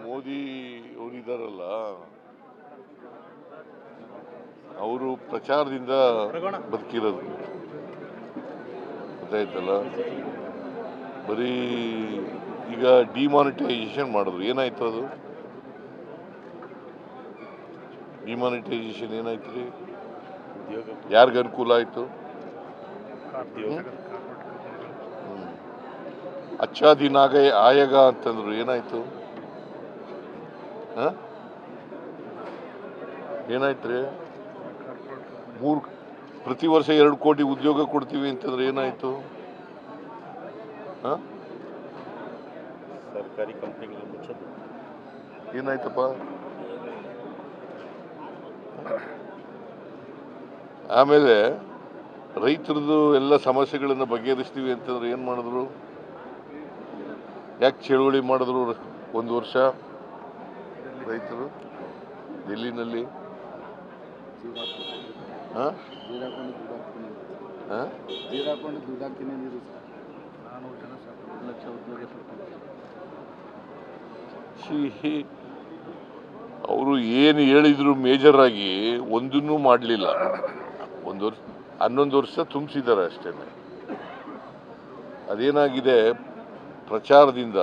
ಮೋದಿ ಅವರಿದ್ದಾರಲ್ಲ, ಅವರು ಪ್ರಚಾರದಿಂದ ಬದುಕಿರೋದು ಗೊತ್ತಾಯ್ತಲ್ಲ. ಬರೀ ಈಗ ಡಿಮಾನಿಟೈಸೇಷನ್ ಮಾಡಿದ್ರು, ಏನಾಯ್ತು ಅದು? ಡಿಮಾನಿಟೈಸೇಷನ್ ಏನಾಯ್ತು ರೀ? ಯಾರಿಗೆ ಅನುಕೂಲ ಆಯ್ತು? ಅಚ್ಚಾ ದಿನ ಆಯಗ ಅಂತಂದ್ರು, ಏನಾಯ್ತು? ಏನಾಯ್ತು ರೀ? ಪ್ರತಿ ವರ್ಷ 2 ಕೋಟಿ ಉದ್ಯೋಗ ಕೊಡ್ತೀವಿ ಅಂತಂದ್ರೆ ಏನಾಯ್ತು? ಸರ್ಕಾರಿ ಕಂಪನಿಗಳು ಮುಚ್ಚೋದು ಏನಾಯ್ತಪ್ಪ? ಆಮೇಲೆ ರೈತರದ್ದು ಎಲ್ಲ ಸಮಸ್ಯೆಗಳನ್ನು ಬಗೆಹರಿಸ್ತೀವಿ ಅಂತಂದ್ರೆ ಏನು ಮಾಡಿದ್ರು? ಯಾಕೆ ಚಳುವಳಿ ಮಾಡಿದ್ರು 1 ವರ್ಷ ರೈತರು ಡೆಲ್ಲಿನಲ್ಲಿ? ಅವರು ಏನು ಹೇಳಿದ್ರು ಮೇಜರ್ ಆಗಿ ಒಂದನ್ನೂ ಮಾಡಲಿಲ್ಲ. 11 ವರ್ಷ ತುಂಬಿಸಿದ್ದಾರೆ ಅಷ್ಟೇ. ಅದೇನಾಗಿದೆ, ಪ್ರಚಾರದಿಂದ